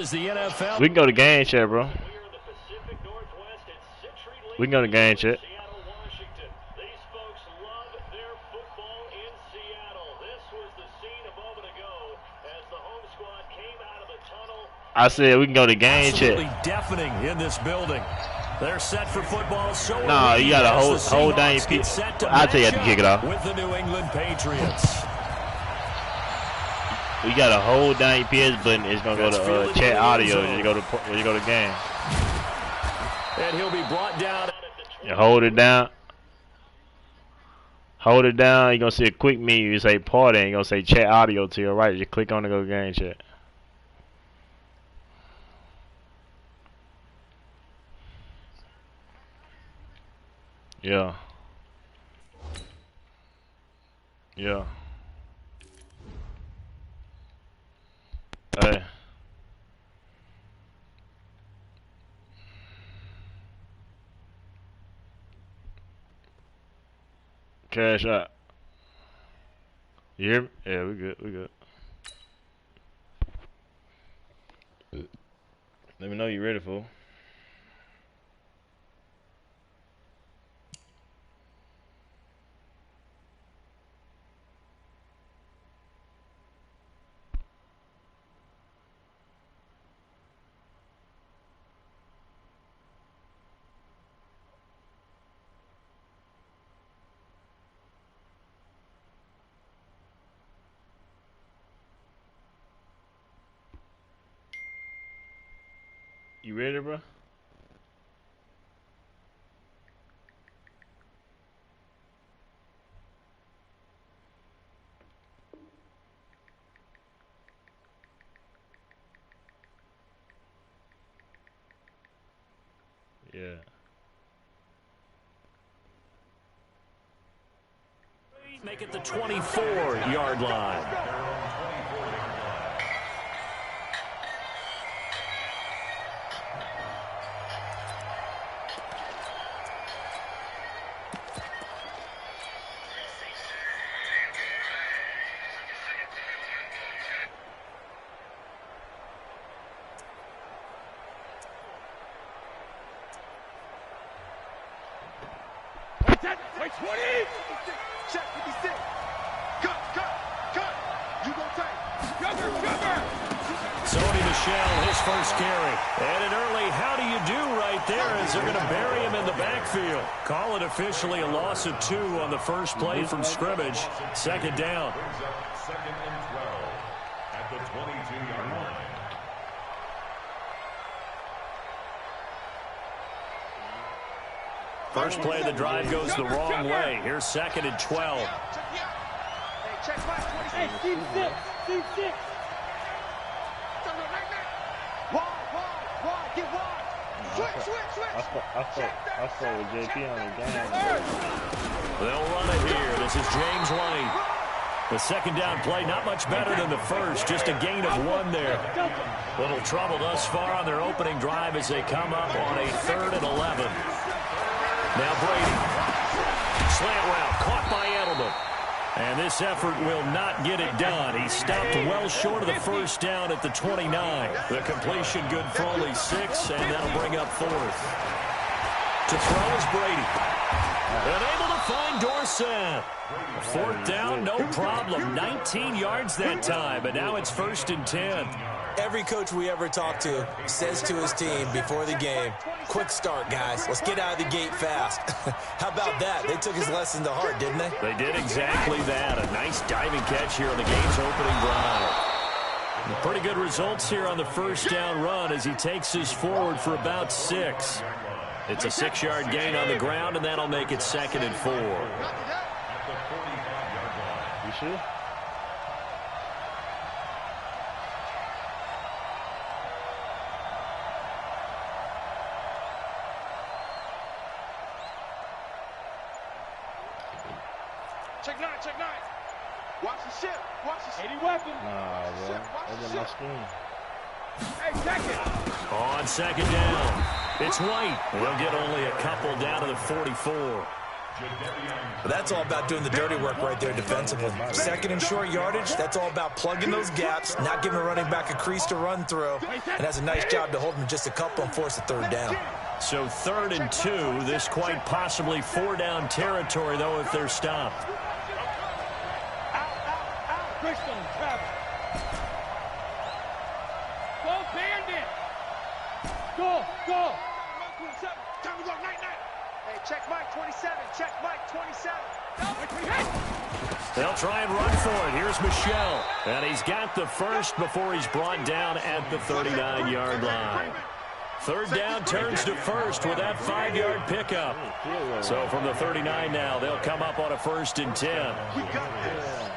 The NFL. We can go to game chat, bro. We can go to game chat. I said we can go to game Absolutely chat. Deafening in this building. They're set for football. So No, you gotta hold down your feet. I'll tell you how to kick it off. With the New England Patriots. You gotta hold down your PS button. It's gonna go to chat audio when you go to game. And he'll be brought down. You hold it down. Hold it down. You're gonna see a quick menu. You say party, and you're gonna say chat audio to your right. You click on to go game chat. Yeah. Yeah. Hey. Cash out. You hear me? Yeah, we good. We good. Let me know you ready, fool. You ready, bro? Yeah. Make it the 24-yard line. Wait, 20! Check, 56. Cut. You go tight. Cover. Sony Michel, his first carry. And an early how do you do right there as they're going to bury him in the backfield. Call it officially a loss of 2 on the first play from scrimmage. Second down. Second and 12 at the 22-yard line. First play of the drive goes the wrong way. Here's second and 12. Hey, check back, 26. Hey, C6. Wide, get wide. Switch. I saw with JP on the game. They'll run it here. This is James White. The second down play, not much better than the first. Just a gain of 1 there. Little trouble thus far on their opening drive as they come up on a 3rd and 11. Now Brady. Slant route caught by Edelman. And this effort will not get it done. He stopped well short of the first down at the 29. The completion good for only 6, and that'll bring up 4th. To throw is Brady. And able to find Dorsett. 4th down, no problem. 19 yards that time, and now it's 1st and 10. Every coach we ever talk to says to his team before the game, quick start, guys. Let's get out of the gate fast. How about that? They took his lesson to heart, didn't they? They did exactly that. A nice diving catch here on the game's opening drive. And pretty good results here on the first down run as he takes us forward for about 6. It's a 6-yard gain on the ground, and that'll make it 2nd and 4. You sure? Check 9. Watch the ship. 80 weapon. Nah, bro. That's my screen. Hey, check it. On second down, it's White. We'll get only a couple down to the 44. But that's all about doing the dirty work right there defensively. Second and short yardage, that's all about plugging those gaps, not giving a running back a crease to run through, and has a nice job to hold him just a couple and force a third down. So 3rd and 2, this quite possibly 4-down territory, though, if they're stopped. Christian, Travis. Go, Bandit. Go. Mike 27. Time to go, night. Hey, check Mike 27. Check Mike 27. They'll try and run for it. Here's Michelle. And he's got the first before he's brought down at the 39-yard line. 3rd down turns to 1st with that 5-yard pickup. So from the 39 now, they'll come up on a 1st and 10. We got this.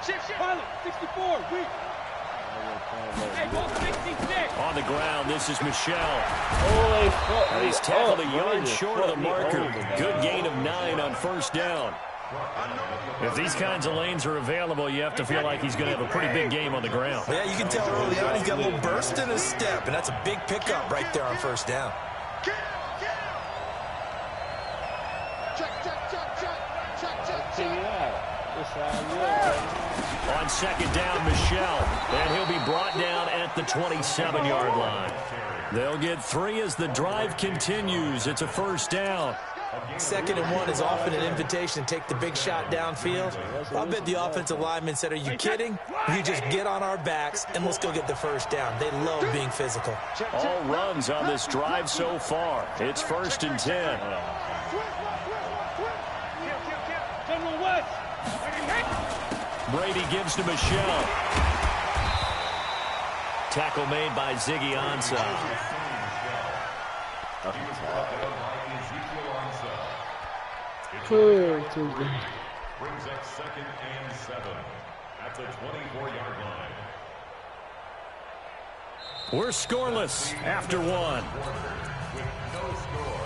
Shift. Pilot, 64. Weak. Hey, go 66. On the ground, this is Michelle. Holy fuck. And he's tackled a yard short of the marker. Good gain of 9 on 1st down. If these kinds of lanes are available, you have to feel like he's going to have a pretty big game on the ground. Yeah, you can tell early on he's got a little burst in his step, and that's a big pickup right there on 1st down. On 2nd down, Michelle, and he'll be brought down at the 27-yard line. They'll get 3 as the drive continues. It's a 1st down. 2nd and 1 is often an invitation to take the big shot downfield. I bet the offensive lineman said, are you kidding? You just get on our backs and let's go get the 1st down. They love being physical. All runs on this drive so far. It's 1st and 10. General West. Brady gives to Michelle. Tackle made by Ziggy Ansah. Brings up 2nd and 7 at the 24-yard line. We're scoreless after 1. With no score.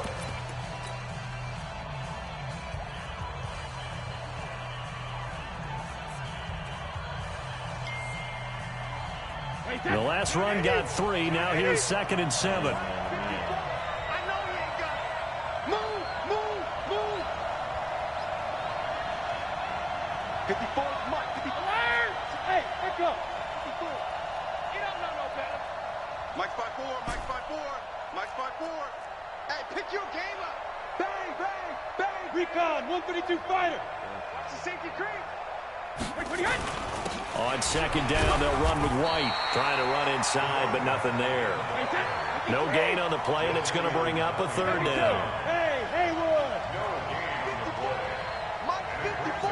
The last run got 3. Now here's 2nd and 7. Mike's 5-4. Mike's 5-4. Hey, pick your game up. Bang. Recon, 132 fighter. Watch the safety creep. On 2nd down, they'll run with White. Trying to run inside, but nothing there. No gain on the play, and it's going to bring up a 3rd down. Hey, Haywood. Mike 54.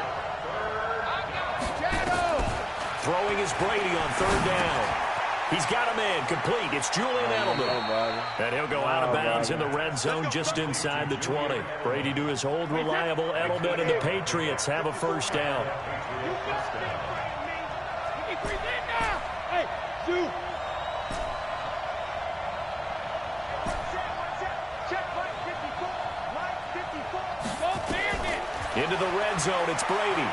Shadow. Throwing is Brady on 3rd down. He's got a man complete. It's Julian Edelman. And he'll go out of bounds in the red zone just inside the 20. Brady to his old reliable Edelman, and the Patriots have a 1st down. Hey, shoot. Check Mike 54. Mike 54. Go Bandit. Into the red zone, it's Brady.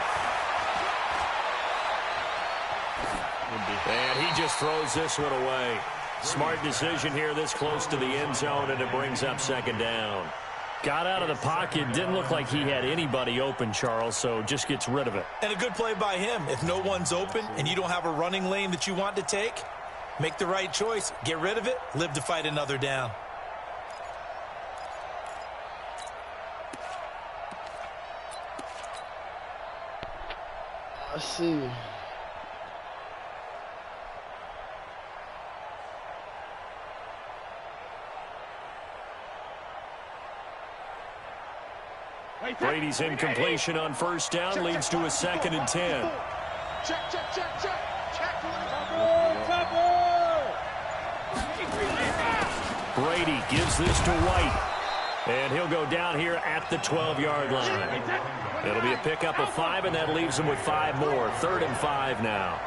And he just throws this one away. Smart decision here this close to the end zone, and it brings up 2nd down. Got out of the pocket, didn't look like he had anybody open, Charles, so just gets rid of it. And a good play by him. If no one's open and you don't have a running lane that you want to take, make the right choice. Get rid of it. Live to fight another down. I see. Brady's incompletion on 1st down leads to a 2nd and 10. Check. Brady gives this to White. And he'll go down here at the 12-yard line. It'll be a pickup of 5, and that leaves him with 5 more. 3rd and 5 now.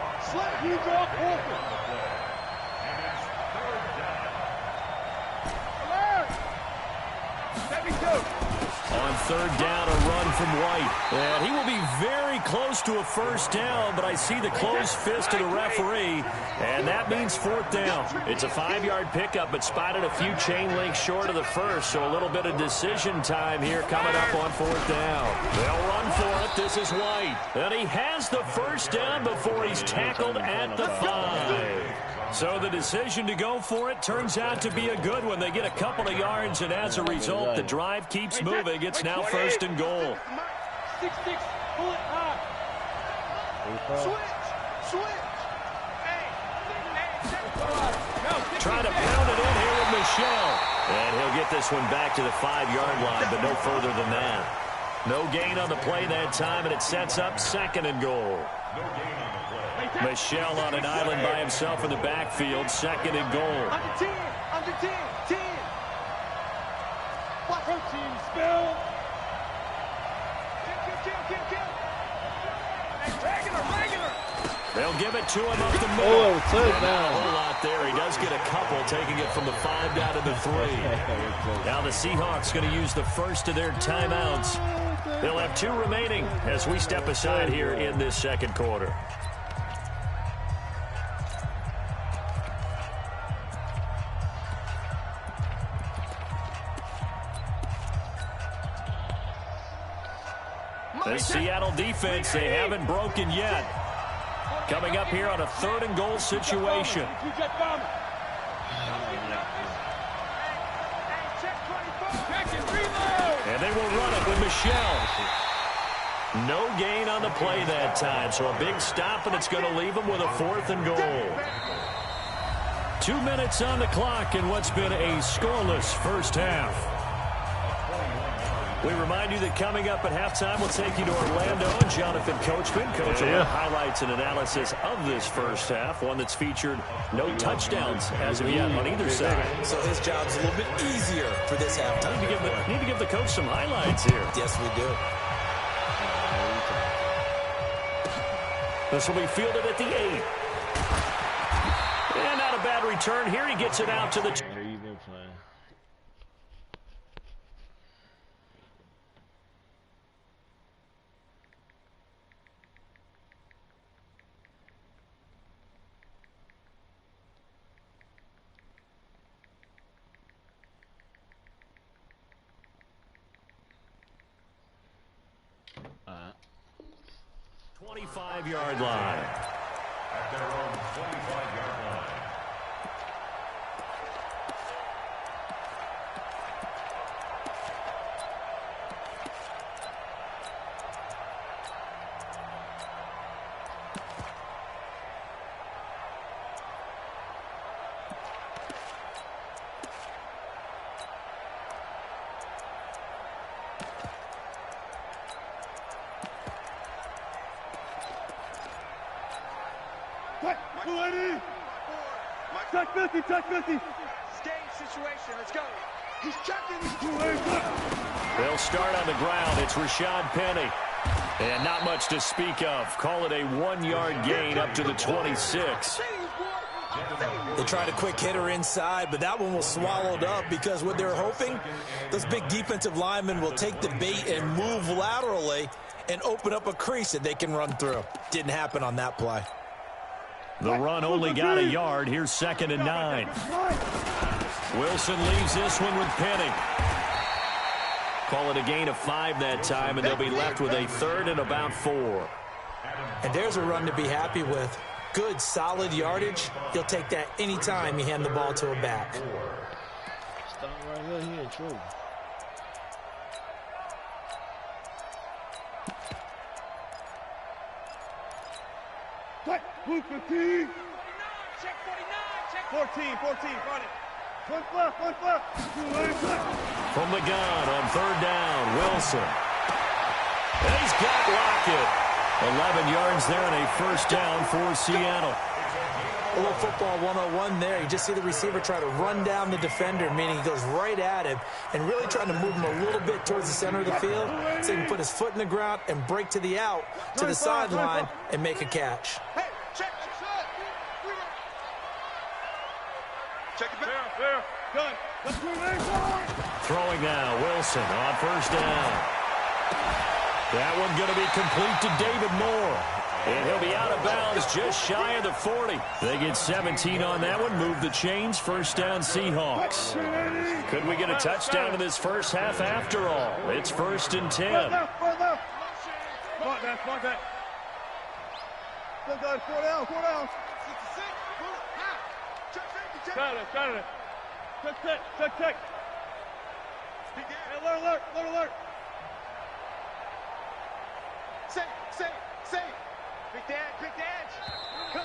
On 3rd down, a run from White. And he will be very close to a first down, but I see the closed fist of the referee, and that means fourth down. It's a 5-yard pickup, but spotted a few chain links short of the first, so a little bit of decision time here coming up on fourth down. They'll run for it. This is White. And he has the first down before he's tackled at the 5. So the decision to go for it turns out to be a good one. They get a couple of yards, and as a result, the drive keeps moving. It's now first and goal. 6-6, pull it high. Switch. Trying to pound it in here with Michel. And he'll get this one back to the 5-yard line, but no further than that. No gain on the play that time, and it sets up second and goal. Michel on an island by himself in the backfield, second and goal. Under 10. Watch her team spell. Regular. They'll give it to him up the middle. Oh, not a whole lot there. He does get a couple, taking it from the 5 down to the 3. Now the Seahawks going to use the first of their timeouts. They'll have 2 remaining as we step aside here in this second quarter. The Seattle defense, they haven't broken yet. Coming up here on a 3rd and goal situation. And they will run it with Michel. No gain on the play that time, so a big stop, and it's going to leave them with a 4th and goal. 2 minutes on the clock in what's been a scoreless first half. We remind you that coming up at halftime, we'll take you to Orlando and Jonathan Coachman. Coach will have highlights and analysis of this first half, one that's featured no touchdowns as of yet on either side. So his job's a little bit easier for this halftime. Need to give the coach some highlights here. Yes, we do. This will be fielded at the 8. And not a bad return here. He gets it out to the... Five-yard line. At their own 25-yard line. Touch 50. Skate situation. Let's go. He's checking. They'll start on the ground. It's Rashad Penny. And not much to speak of. Call it a 1-yard gain up to the 26. They tried a quick hitter inside, but that one was swallowed up because what they're hoping, those big defensive linemen will take the bait and move laterally and open up a crease that they can run through. Didn't happen on that play. The run only got a yard. Here's 2nd and 9. Wilson leaves this one with Penny. Call it a gain of 5 that time, and they'll be left with a 3rd and about 4. And there's a run to be happy with. Good, solid yardage. He'll take that anytime you hand the ball to a back. Stop right here. He in trouble. Move 15. Check 49. 14. Run it. One left. From the gun on 3rd down, Wilson. And he's got Lockett. 11 yards there and a first down for Seattle. A little football 101 there. You just see the receiver try to run down the defender, meaning he goes right at him and really trying to move him a little bit towards the center of the field so he can put his foot in the ground and break to the out, to the sideline, and make a catch. Check it back. Done. Throwing now, Wilson on 1st down. That one going to be complete to David Moore. And he'll be out of bounds just shy of the 40. They get 17 on that one. Move the chains. First down, Seahawks. Could we get a touchdown in this first half after all? It's 1st and 10. Smart that, smart that. Still got 4 down, 4 down. 66, got it. Check. Alert. Safe. Big dad.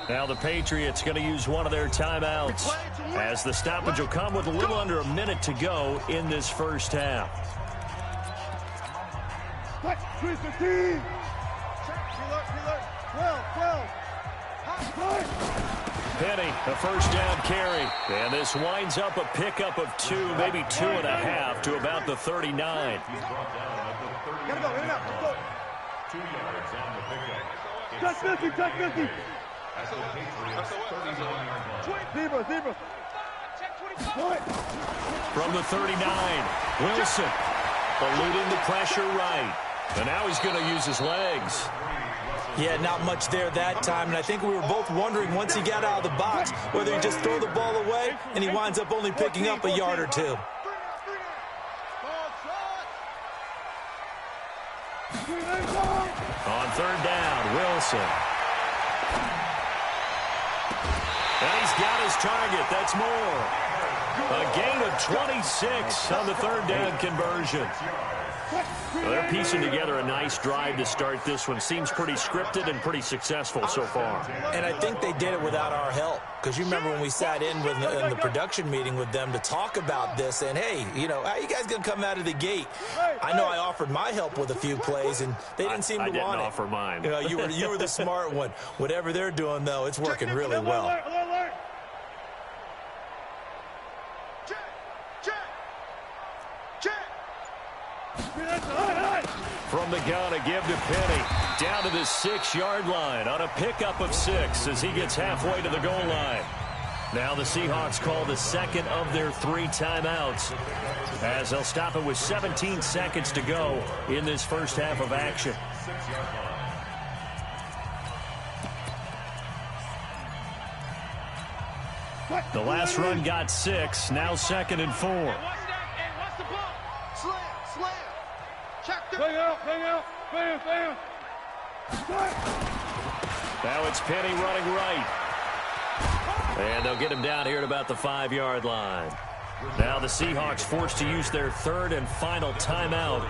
Now the Patriots going to use one of their timeouts as the stoppage will come with a little under a minute to go in this first half. Preload. 12. Penny, a first down carry. And this winds up a pickup of 2, maybe 2.5 to about the 39. Gotta go, in and out, let's go. 2 yards on the pickup. Touch 50. That's the Patriots' 39-yard line. Zebra. From the 39, Wilson eluding the pressure right. And now he's going to use his legs. Yeah, not much there that time, and I think we were both wondering once he got out of the box whether he just throw the ball away, and he winds up only picking up a yard or 2. On 3rd down, Wilson. And he's got his target. That's Moore. A gain of 26 on the 3rd down conversion. Well, they're piecing together a nice drive to start this one. Seems pretty scripted and pretty successful so far. And I think they did it without our help. Because you remember when we sat in the production meeting with them to talk about this, and hey, how you guys going to come out of the gate? I know I offered my help with a few plays, and they didn't seem to want it. I didn't offer mine. You were the smart one. Whatever they're doing, though, it's working really well. From the gun, a give to Penny. Down to the 6-yard line on a pickup of 6 as he gets halfway to the goal line. Now the Seahawks call the second of their 3 timeouts as they'll stop it with 17 seconds to go in this first half of action. The last run got 6, now 2nd and 4. Hang out. Bam. Now it's Penny running right. And they'll get him down here at about the 5-yard line. Now the Seahawks forced to use their 3rd and final timeout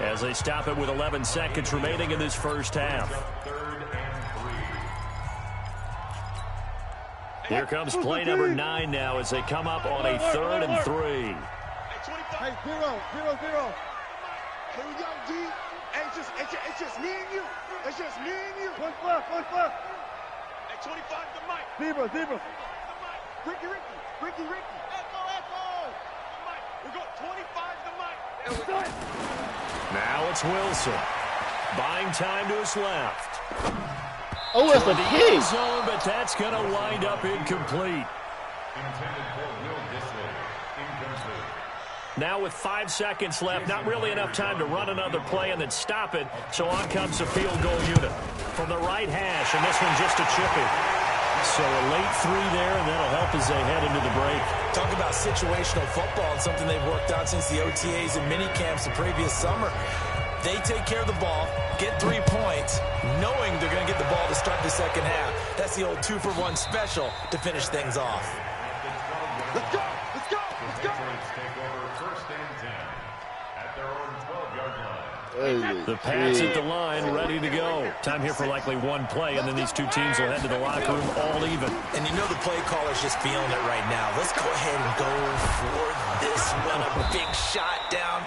as they stop it with 11 seconds remaining in this first half. Here comes play number 9 now as they come up on a 3rd and 3. Hey, 0. Here we go, G. Hey, it's just me and you. It's just me and you. One left. Hey, 25 to Mike. Zebra. Ricky. Echo. Mike. We go 25 to Mike. Now it's Wilson. Buying time to his left. Oh, it's a kick. Zone, but that's going to wind up incomplete. Intended for Will Dissly. Incomplete. Now with 5 seconds left, not really enough time to run another play and then stop it. So on comes the field goal unit from the right hash, and this one just a chippy. So a late 3 there, and that'll help as they head into the break. Talk about situational football and something they've worked on since the OTAs and mini camps the previous summer. They take care of the ball, get 3 points, knowing they're going to get the ball to start the second half. That's the old 2-for-1 special to finish things off. Let's go. Take over 1st and 10 at their own 12-yard line. The Pats at the line, ready to go. Time here for likely 1 play, and then these 2 teams will head to the locker room all even. And you know the play caller's just feeling it right now. Let's go ahead and go for this one. A big shot down.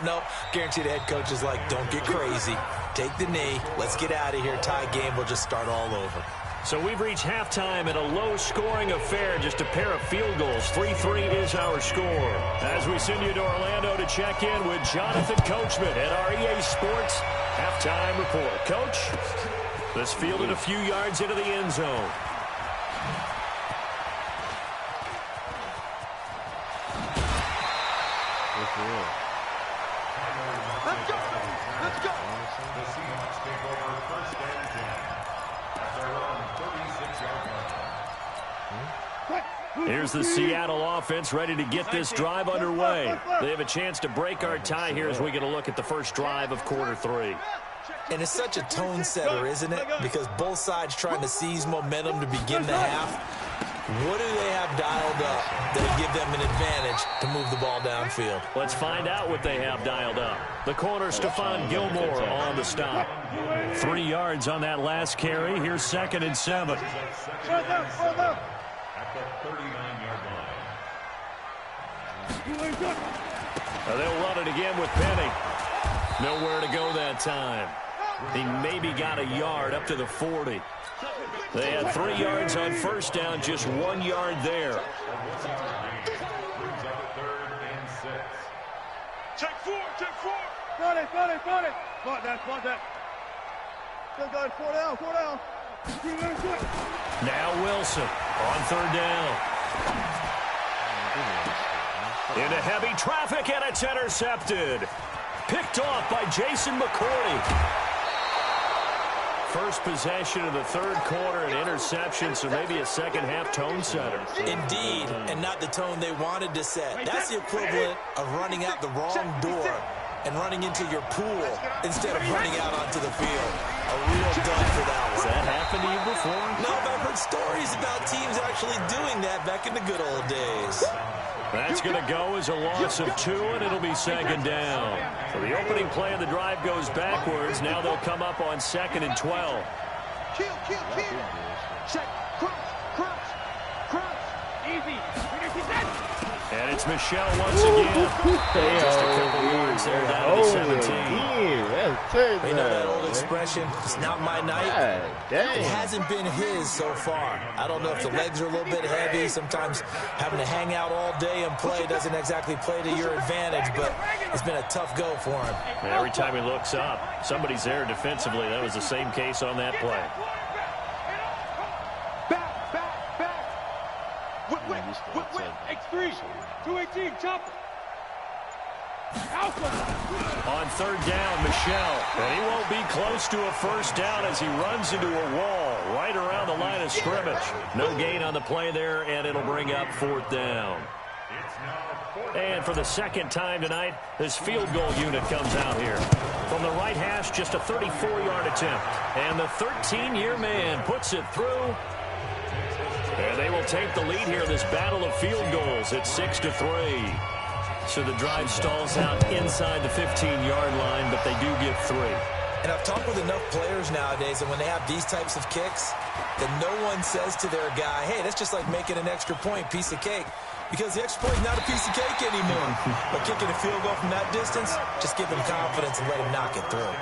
Nope. Guarantee the head coach is like, don't get crazy. Take the knee. Let's get out of here. Tie game. We'll just start all over. So we've reached halftime in a low-scoring affair, just a pair of field goals. 3-3 is our score. As we send you to Orlando to check in with Jonathan Coachman at our EA Sports Halftime Report. Coach, this fielded a few yards into the end zone. Let's go. Let's go. The Seahawks take over first and 10 at their own 36-yard line. Here's the Seattle offense ready to get this drive underway. They have a chance to break our tie here as we get a look at the first drive of quarter 3. And it's such a tone setter, isn't it? Because both sides trying to seize momentum to begin the half. What do they have dialed up that'll give them an advantage to move the ball downfield? Let's find out what they have dialed up. The corner, Stephon Gilmore, on the stop. 3 yards on that last carry. Here's 2nd and 7. At the 39-yard line. They'll run it again with Penny. Nowhere to go that time. He maybe got a yard up to the 40. They had 3 yards on first down, just 1 yard there. Brings up at 3rd and 6. Take 4. Got it. Spot that. Still got it. 4 down. Now Wilson on 3rd down. Into heavy traffic, and it's intercepted. Picked off by Jason McCourty. First possession of the 3rd quarter, an interception, so maybe a second-half tone setter. Indeed, and not the tone they wanted to set. That's the equivalent of running out the wrong door and running into your pool instead of running out onto the field. A real dud for that one. Has that happened to you before? No, but I've heard stories about teams actually doing that back in the good old days. That's going to go as a loss of 2, and it'll be 2nd down. So the opening play of the drive goes backwards. Now they'll come up on 2nd and 12. Kill. Check. Crouch. Easy. And it's Michelle once again. Just a couple yards there down to the 17. You know that old expression, it's not my night. It hasn't been his so far. I don't know if the legs are a little bit heavy. Sometimes having to hang out all day and play doesn't exactly play to your advantage, but it's been a tough go for him. And every time he looks up, somebody's there defensively. That was the same case on that play. Back. Wait. X3. 218. Chopper. On 3rd down, Michelle. And he won't be close to a first down as he runs into a wall right around the line of scrimmage. No gain on the play there, and it'll bring up 4th down. And for the 2nd time tonight, this field goal unit comes out here. From the right hash, just a 34-yard attempt. And the 13-year man puts it through. And they will take the lead here in this battle of field goals at 6-3. So the drive stalls out inside the 15-yard line, but they do get 3. And I've talked with enough players nowadays that when they have these types of kicks, that no one says to their guy, hey, that's just like making an extra point, piece of cake. Because the extra point is not a piece of cake anymore. But kicking a field goal from that distance, just give him confidence and let him knock it through.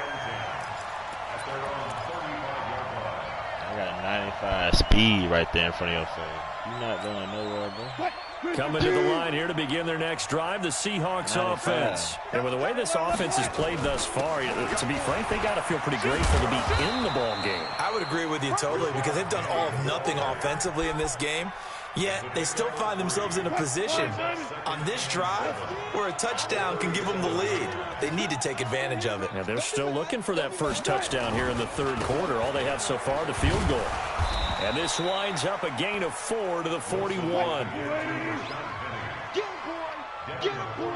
I got 95 speed right there in front of your face. You're not going nowhere, bro. Coming to the line here to begin their next drive, the Seahawks offense. And with the way this offense has played thus far, to be frank, they got to feel pretty grateful to be in the ball game. I would agree with you totally because they've done all of nothing offensively in this game. Yet they still find themselves in a position on this drive where a touchdown can give them the lead. They need to take advantage of it. Yeah, they're still looking for that first touchdown here in the 3rd quarter. All they have so far, the field goal. And this winds up a gain of 4 to the 41. Get him, boy.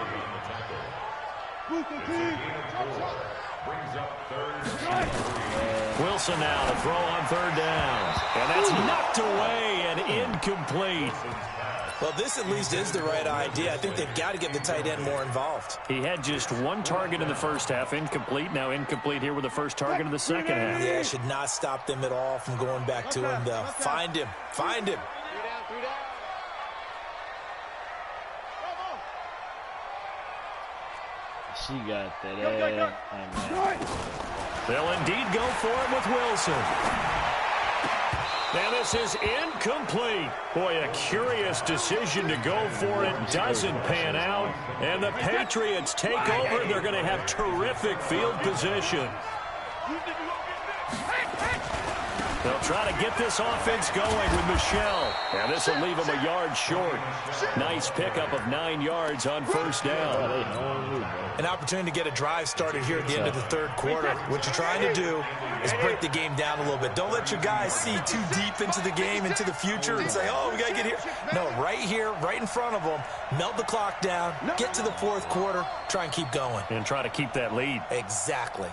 Brings up 3rd. Wilson now to throw on 3rd down. And that's knocked away and incomplete. Well, this at least is the right idea. I think they've got to get the tight end more involved. He had just 1 target in the first half, incomplete. Now incomplete here with the first target of the second half. Yeah, it should not stop them at all from going back to him, though. Find him. Find him. She got that ass. They'll indeed go for it with Wilson. And this is incomplete. Boy, a curious decision to go for it. Doesn't pan out. And the Patriots take over. They're going to have terrific field position. They'll try to get this offense going with Michel. And this will leave them a yard short. Nice pickup of 9 yards on first down. An opportunity to get a drive started here at the end of the third quarter. What you're trying to do is break the game down a little bit. Don't let your guys see too deep into the game, into the future, and say, oh, we got to get here. No, right here, right in front of them, melt the clock down, get to the fourth quarter, try and keep going. And try to keep that lead. Exactly.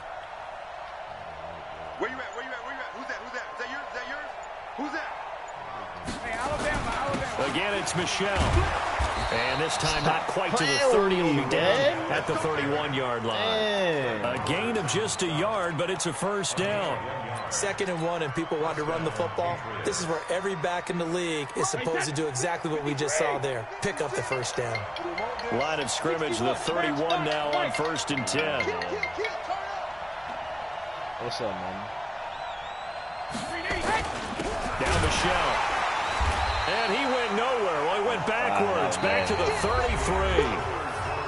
Where you at? Where you at? Where you at? Who's that? Who's that? Is that yours? Is that yours? Who's that? Hey, Alabama. Again, it's Michel. And this time not quite to the 30. It'll be down at the 31-yard line. A gain of just a yard, but it's a first down. 2nd and 1, and people want to run the football. This is where every back in the league is supposed to do exactly what we just saw there. Pick up the first down. Line of scrimmage, the 31 now on 1st and 10. What's up, man? Down Michel. And he went nowhere. Well, he went backwards. Back to the 33.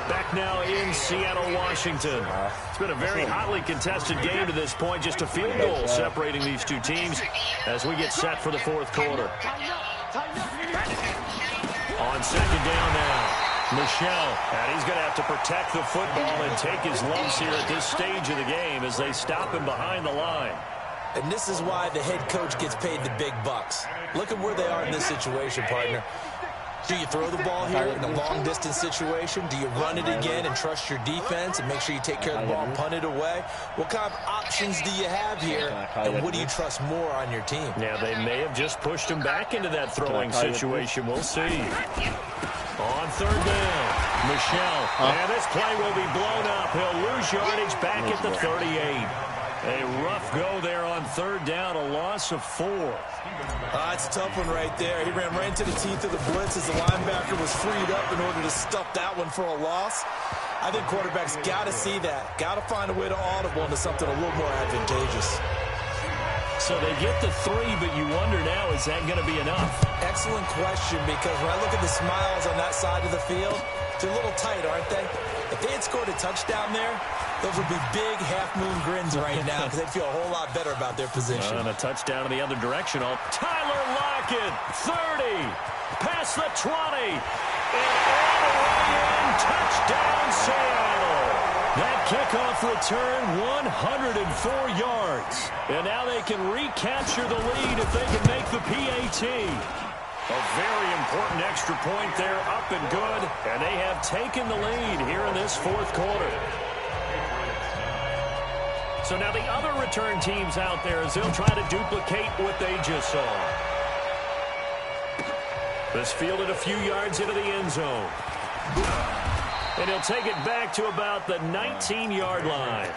Back now in Seattle, Washington. It's been a very hotly contested game to this point. Just a field goal separating these two teams as we get set for the fourth quarter. On 2nd down now. Michel, and he's going to have to protect the football and take his lumps here at this stage of the game as they stop him behind the line. And this is why the head coach gets paid the big bucks. Look at where they are in this situation, partner. Do you throw the ball here in a long-distance situation? Do you run it again and trust your defense and make sure you take care of the ball and punt it away? What kind of options do you have here, and what do you trust more on your team? Yeah, they may have just pushed him back into that throwing situation. We'll see. On 3rd down, Michel. And this play will be blown up. He'll lose yardage back at the 38. A rough go there on 3rd down, a loss of 4. It's a tough one right there. He ran right into the teeth of the blitz as the linebacker was freed up in order to stuff that one for a loss. I think quarterbacks got to see that. Got to find a way to audible into something a little more advantageous. So they get the 3, but you wonder now, is that going to be enough? Excellent question, because when I look at the smiles on that side of the field, they're a little tight, aren't they? If they had scored a touchdown there, those would be big half-moon grins right now because they'd feel a whole lot better about their position. And a touchdown in the other direction. Tyler Lockett, 30, past the 20, and all the way in, touchdown Seattle. That kickoff return, 104 yards. And now they can recapture the lead if they can make the PAT. A very important extra point there, up and good. And they have taken the lead here in this fourth quarter. So now the other return teams out there as they'll try to duplicate what they just saw. This fielded a few yards into the end zone. And he'll take it back to about the 19-yard line.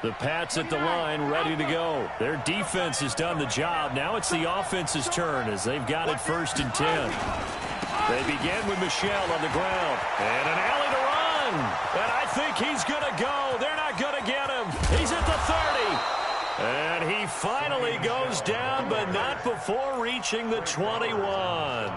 The Pats at the line, ready to go. Their defense has done the job. Now it's the offense's turn as they've got it 1st and 10. They begin with Michel on the ground. And an alley to run. And I think he's going to go. They're not going to get him. He's at the 30. And he finally goes down, but not before reaching the 21.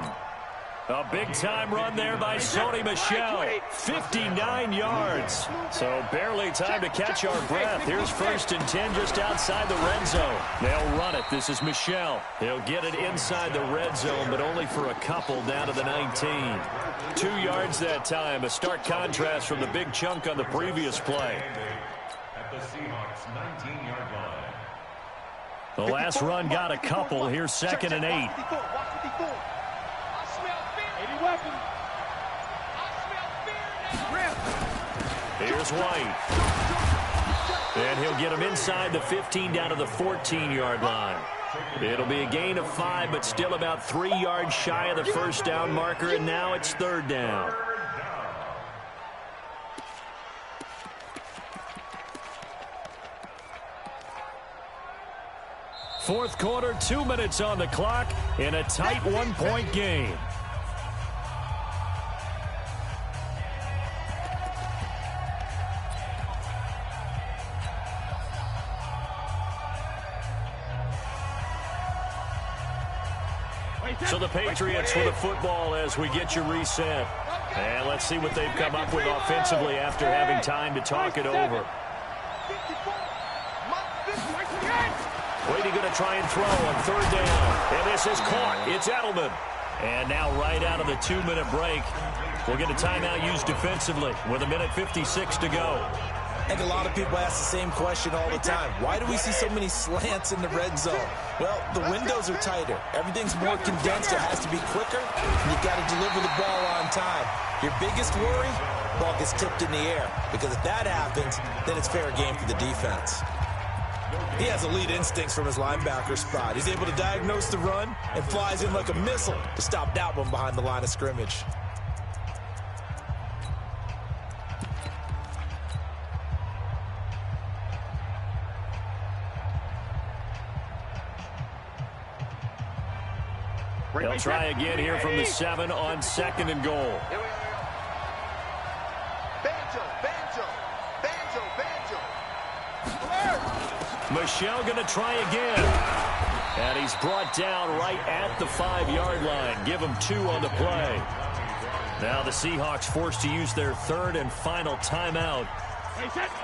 A big-time run there by Sony Michel. 59 yards. So barely time to catch our breath. Here's 1st and 10 just outside the red zone. They'll run it. This is Michel. He'll get it inside the red zone, but only for a couple down to the 19. 2 yards that time. A stark contrast from the big chunk on the previous play. At the Seahawks 19-yard line. The last run got a couple. Here's 2nd and 8. Here's White. And he'll get him inside the 15 down to the 14-yard line. It'll be a gain of 5, but still about 3 yards shy of the first down marker, and now it's 3rd down. Fourth quarter, 2 minutes on the clock in a tight 1-point game. So the Patriots with the football as we get you reset. And let's see what they've come up with offensively after having time to talk it over. Brady going to try and throw on 3rd down. And this is caught. It's Edelman. And now right out of the 2-minute break, we'll get a timeout used defensively with 1:56 to go. I think a lot of people ask the same question all the time. Why do we see so many slants in the red zone? Well, the windows are tighter. Everything's more condensed. It has to be quicker. And you got to deliver the ball on time. Your biggest worry, ball gets tipped in the air. Because if that happens, then it's fair game for the defense. He has elite instincts from his linebacker spot. He's able to diagnose the run and flies in like a missile to stop that one behind the line of scrimmage. They'll try again here from the 7 on 2nd and goal. Michel going to try again. And he's brought down right at the 5-yard line. Give him 2 on the play. Now the Seahawks forced to use their 3rd and final timeout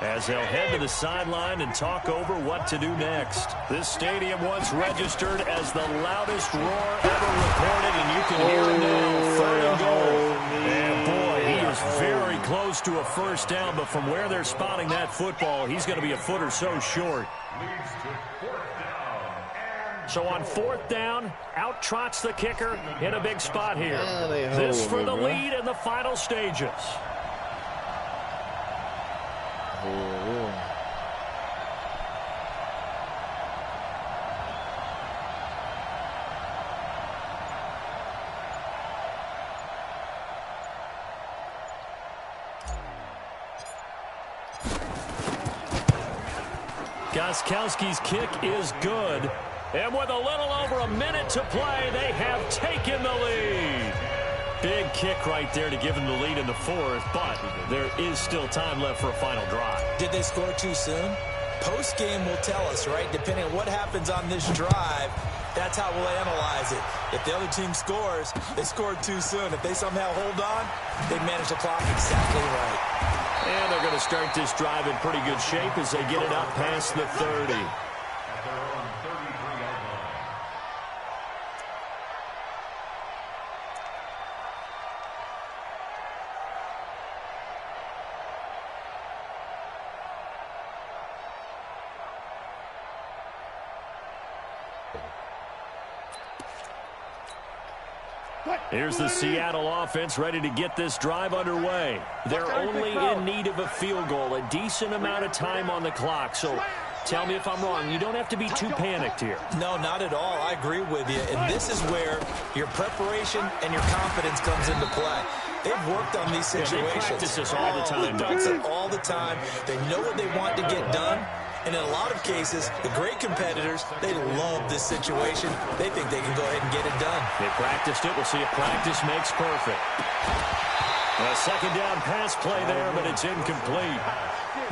as they'll head to the sideline and talk over what to do next. This stadium once registered as the loudest roar ever recorded, and you can hear it now. 3rd and goal. And boy, he is very close to a 1st down, but from where they're spotting that football, he's going to be a foot or so short. So on 4th down, out trots the kicker in a big spot here. This for the lead in the final stages. Gostkowski's kick is good. And with a little over a minute to play, they have taken the lead. Big kick right there to give them the lead in the 4th, but there is still time left for a final drive. Did they score too soon? Post-game will tell us, right? Depending on what happens on this drive, that's how we'll analyze it. If the other team scores, they scored too soon. If they somehow hold on, they manage the clock exactly right. And they're going to start this drive in pretty good shape as they get it up past the 30. Here's the Seattle offense ready to get this drive underway. They're only in need of a field goal, a decent amount of time on the clock. So tell me if I'm wrong. You don't have to be too panicked here. No, not at all. I agree with you. And this is where your preparation and your confidence comes into play. They've worked on these situations. Yeah, they practice this all the time. They practice it all the time. They know what they want to get done. And in a lot of cases, the great competitors, they love this situation. They think they can go ahead and get it done. They practiced it. We'll see if practice makes perfect. A 2nd down pass play there, but it's incomplete.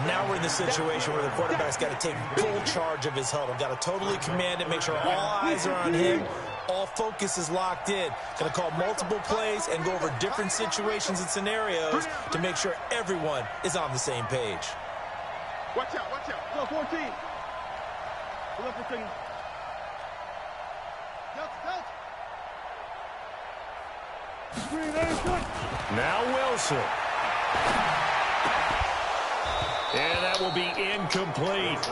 Now we're in the situation where the quarterback's got to take full charge of his huddle. Got to totally command it, make sure all eyes are on him. All focus is locked in. Going to call multiple plays and go over different situations and scenarios to make sure everyone is on the same page. Watch out, watch out. Go, 14. Pull up for second. Now Wilson. And that will be incomplete.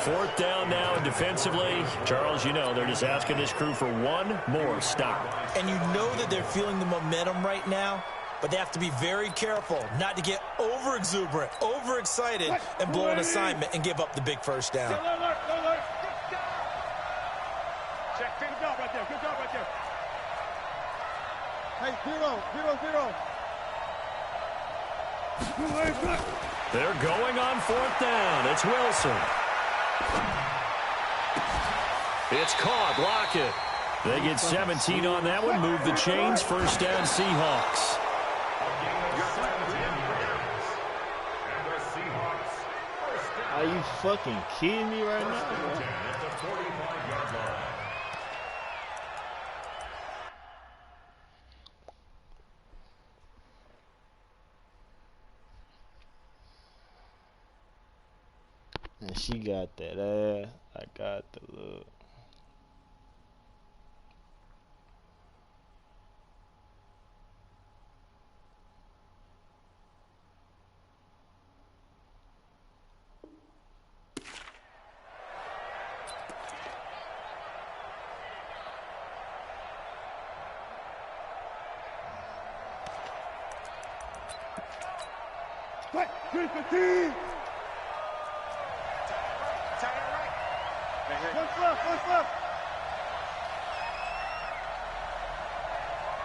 4th down now, and defensively, Charles, you know, they're just asking this crew for one more stop. And you know that they're feeling the momentum right now, but they have to be very careful not to get over-exuberant, over-excited, and blow an assignment and give up the big 1st down. Check, good job right there, good job right there. Hey, 0-0-0. They're going on 4th down. It's Wilson. It's caught. Block it. They get 17 on that one. Move the chains. 1st down, Seahawks. Are you fucking kidding me right now? And she got that ass. I got the look. Right, 315. One fluff, one fluff.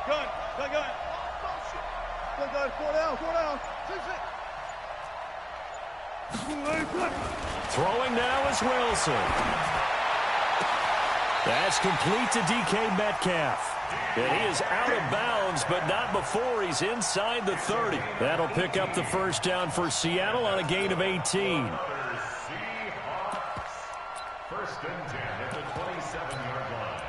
Gun. Gun. Four down. Throwing now is Wilson. That's complete to DK Metcalf. And he is out of bounds, but not before he's inside the 30. That'll pick up the first down for Seattle on a gain of 18. Seahawks. First and 10 at the 27-yard line.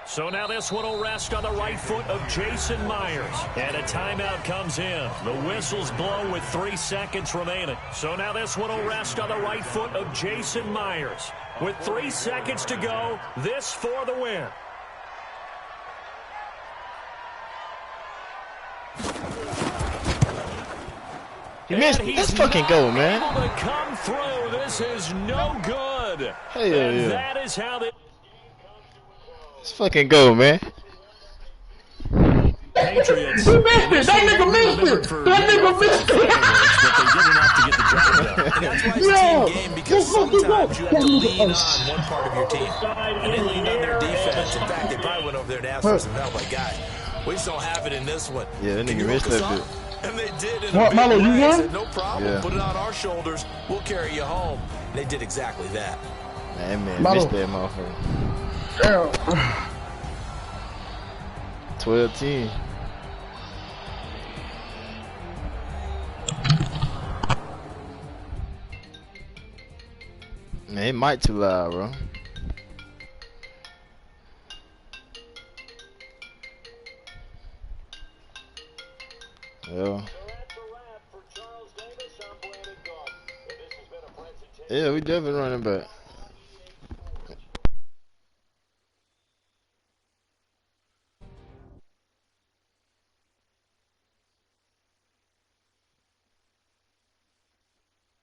So now this one will rest on the right foot of Jason Myers. And a timeout comes in. The whistles blow with 3 seconds remaining. So now this one will rest on the right foot of Jason Myers. With 3 seconds to go, this for the win. He missed. Let's fucking go, man. Able to come through. This is no good. Hell and yeah. that is how they... Let's fucking go, man. Patriots. He missed it. That nigga missed it. That nigga missed it. But they did enough to get the job done. And that's why it's a team game, because sometimes you have to lean on one part of your team. And they leaned on their defense. In fact, they probably went over there and asked for some help. Like, guys, we just don't have it in this one. Yeah, that Can nigga you missed hook us that up? bit. And they did in What, a big Milo, you way. won? They said, no problem. Yeah. Put it on our shoulders. We'll carry you home. And they did exactly that. Man Milo. missed that motherfucker. Damn. 12-10. Man, it might too loud, bro. Yeah. Yeah, we definitely running back.